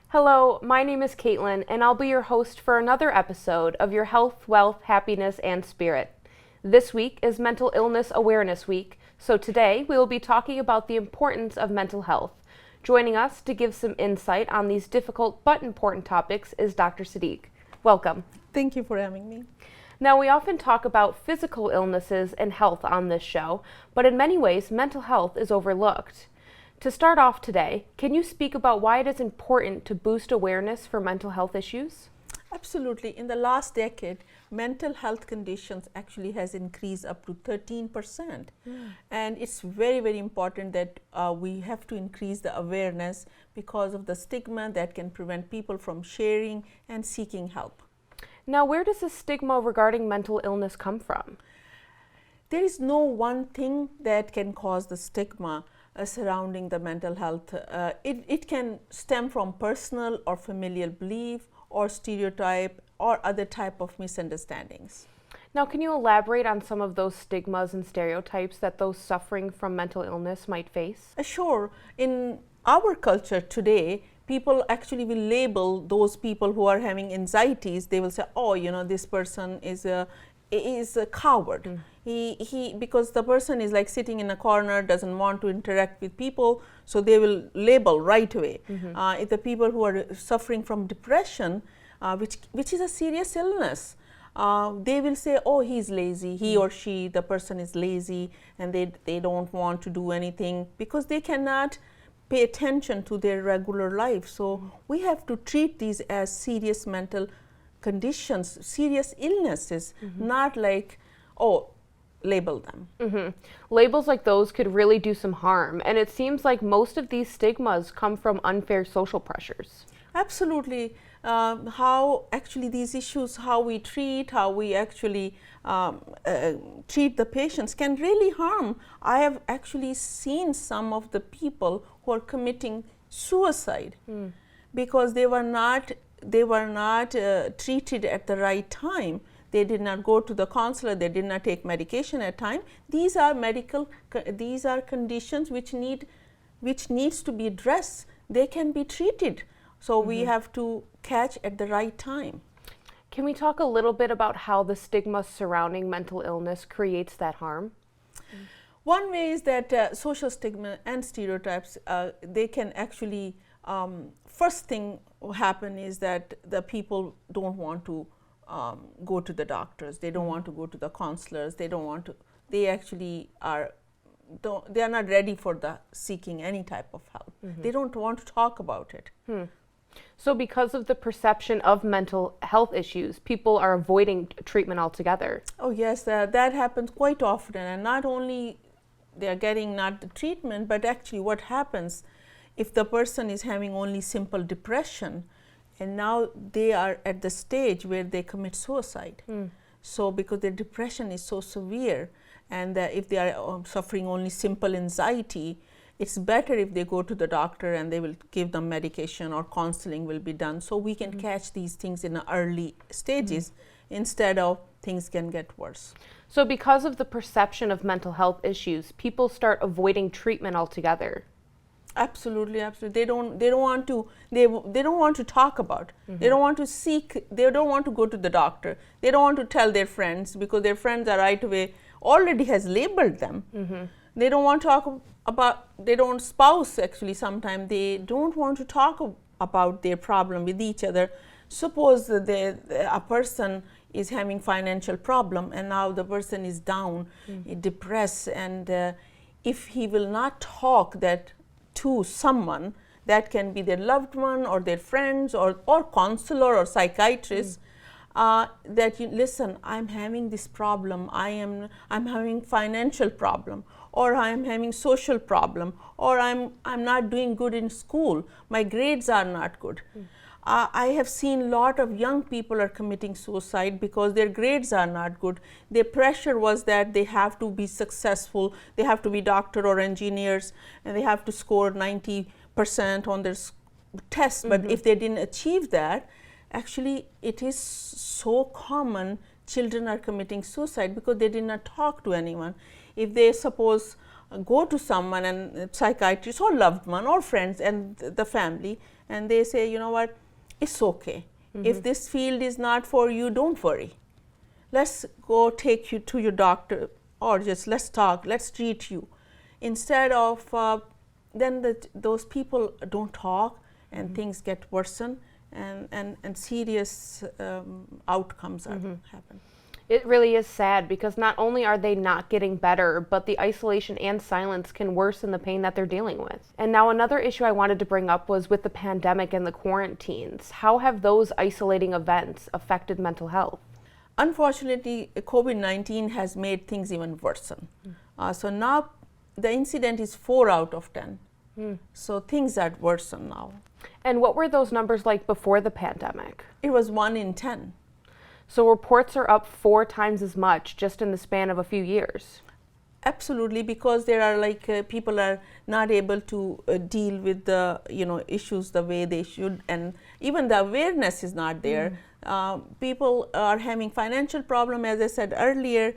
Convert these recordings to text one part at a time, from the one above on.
Hello, my name is Caitlyn, and I'll be your host for another episode of your Health, Wealth, Happiness, and Spirit. This week is Mental Illness Awareness Week, so today we will be talking about the importance of mental health. Joining us to give some insight on these difficult but important topics is Dr. Sadiq. Welcome. Thank you for having me. Now, we often talk about physical illnesses and health on this show, but in many ways, mental health is overlooked. To start off today, can you speak about why it is important to boost awareness for mental health issues? Absolutely. In the last decade, mental health conditions actually has increased up to 13%. And it's very, very important that we have to increase the awareness because of the stigma that can prevent people from sharing and seeking help. Now, where does the stigma regarding mental illness come from? There is no one thing that can cause the stigma surrounding the mental health. It can stem from personal or familial belief or stereotype or other type of misunderstandings. Now, can you elaborate on some of those stigmas and stereotypes that those suffering from mental illness might face? Sure. In our culture today, people actually will label those people who are having anxieties. They will say, oh, this person is a coward. Because the person is like sitting in a corner, doesn't want to interact with people, so they will label right away. If the people who are suffering from depression, which is a serious illness, they will say, oh, he's lazy, he or she, the person is lazy, and they don't want to do anything because they cannot pay attention to their regular life. So we have to treat these as serious mental conditions, serious illnesses, not like, oh, label them. Labels like those could really do some harm, and it seems like most of these stigmas come from unfair social pressures. Absolutely. How actually these issues, how we treat, how we actually treat the patients can really harm. I have actually seen some of the people who are committing suicide because they were not treated at the right time. They did not go to the counselor, they did not take medication at time. These are conditions which needs to be addressed. They can be treated. So we have to catch at the right time. Can we talk a little bit about how the stigma surrounding mental illness creates that harm? One way is that social stigma and stereotypes, they can actually, first thing happen is that the people don't want to go to the doctors, they don't want to go to the counselors, they are not ready for the seeking any type of help. They don't want to talk about it. So because of the perception of mental health issues, people are avoiding treatment altogether. Oh yes, that happens quite often, and not only they are getting not the treatment, but actually what happens if the person is having only simple depression, and now they are at the stage where they commit suicide. So because their depression is so severe, and if they are suffering only simple anxiety, it's better if they go to the doctor and they will give them medication or counseling will be done. So we can catch these things in the early stages instead of things can get worse. So because of the perception of mental health issues, people start avoiding treatment altogether. Absolutely, absolutely. They don't want to talk about. They don't want to seek. They don't want to go to the doctor. They don't want to tell their friends because their friends are right away already has labeled them. They don't want to talk about. They don't spouse actually. Sometimes they don't want to talk about their problem with each other. Suppose that a person is having financial problem and now the person is down, depressed, and if he will not talk that to someone, that can be their loved one or their friends or counselor or psychiatrist, that you listen, I'm having this problem, I'm having financial problem, or I'm having social problem, or I'm not doing good in school, my grades are not good. I have seen a lot of young people are committing suicide because their grades are not good. Their pressure was that they have to be successful, they have to be doctor or engineers, and they have to score 90% on their test. But if they didn't achieve that, actually it is so common children are committing suicide because they did not talk to anyone. if they suppose go to someone and psychiatrist or loved one or friends and the family, and they say, you know what, it's okay. If this field is not for you, don't worry. Let's go take you to your doctor, or just let's talk, let's treat you. Instead of then those people don't talk, and things get worsen, and serious outcomes happen. It really is sad because not only are they not getting better, but the isolation and silence can worsen the pain that they're dealing with. And now another issue I wanted to bring up was with the pandemic and the quarantines. How have those isolating events affected mental health? Unfortunately, COVID-19 has made things even worsen. So now the incident is 4 out of 10. So things are worsen now. And what were those numbers like before the pandemic? It was 1 in 10. So reports are up 4 times as much just in the span of a few years. Absolutely, because there are people are not able to deal with the issues the way they should, and even the awareness is not there. People are having financial problem, as I said earlier,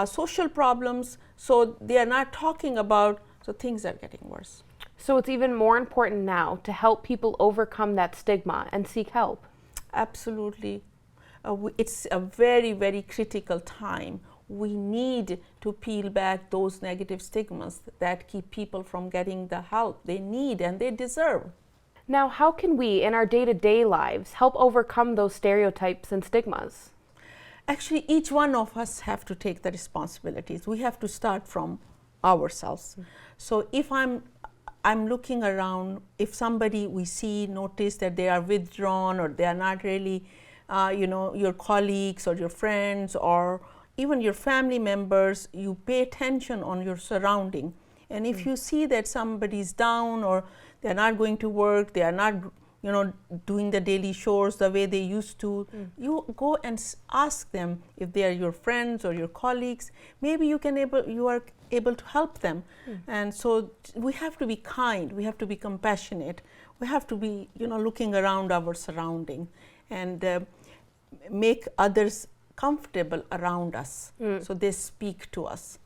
social problems, so they are not talking about, so things are getting worse. So it's even more important now to help people overcome that stigma and seek help. Absolutely. It's a very, very critical time. We need to peel back those negative stigmas that keep people from getting the help they need and they deserve. Now, how can we, in our day-to-day lives, help overcome those stereotypes and stigmas? Actually, each one of us have to take the responsibilities. We have to start from ourselves. So if I'm looking around, if somebody we see notice that they are withdrawn, or they are not really your colleagues or your friends or even your family members, you pay attention on your surrounding. And if you see that somebody's down, or they're not going to work, they are not doing the daily chores the way they used to, you go and ask them if they are your friends or your colleagues. Maybe you are able to help them. And so we have to be kind, we have to be compassionate, we have to be looking around our surrounding, and make others comfortable around us, so they speak to us.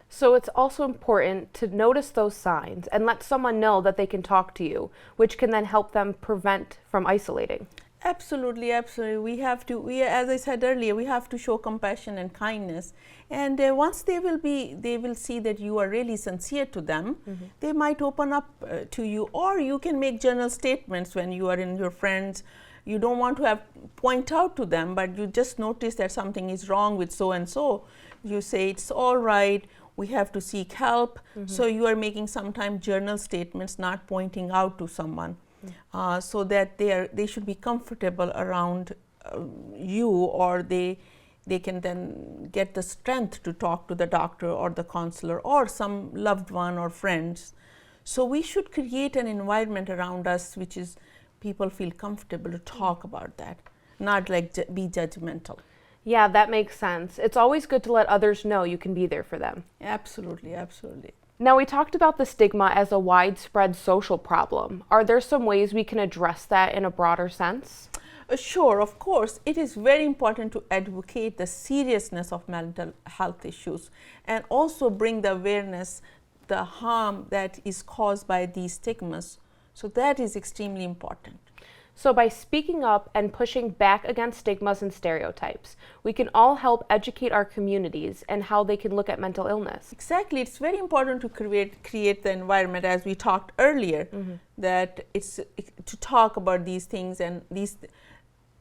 So it's also important to notice those signs and let someone know that they can talk to you, which can then help them prevent from isolating. Absolutely, absolutely. As I said earlier, we have to show compassion and kindness. And once they will see that you are really sincere to them, they might open up to you. Or you can make general statements when you are in your friends. You don't want to point out to them, but you just notice that something is wrong with so and so. You say, it's all right, we have to seek help. So you are making sometimes journal statements, not pointing out to someone, so that they should be comfortable around you, or they can then get the strength to talk to the doctor or the counselor or some loved one or friends. So we should create an environment around us which is people feel comfortable to talk about that, not be judgmental. Yeah, that makes sense. It's always good to let others know you can be there for them. Absolutely, absolutely. Now, we talked about the stigma as a widespread social problem. Are there some ways we can address that in a broader sense? Sure, of course. It is very important to advocate the seriousness of mental health issues, and also bring the awareness, the harm that is caused by these stigmas. So that is extremely important. So by speaking up and pushing back against stigmas and stereotypes, we can all help educate our communities and how they can look at mental illness. Exactly. It's very important to create the environment, as we talked earlier, that it's to talk about these things, and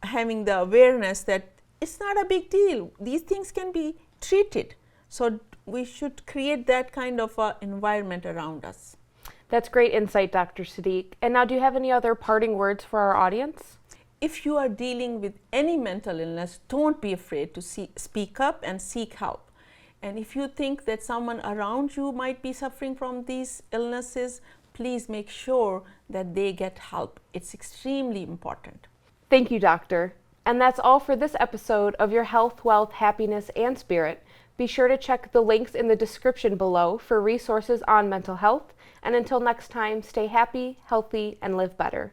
having the awareness that it's not a big deal. These things can be treated. So we should create that kind of environment around us. That's great insight, Dr. Sadiq. And now, do you have any other parting words for our audience? If you are dealing with any mental illness, don't be afraid to speak up and seek help. And if you think that someone around you might be suffering from these illnesses, please make sure that they get help. It's extremely important. Thank you, Doctor. And that's all for this episode of Your Health, Wealth, Happiness, and Spirit. Be sure to check the links in the description below for resources on mental health. And until next time, stay happy, healthy, and live better.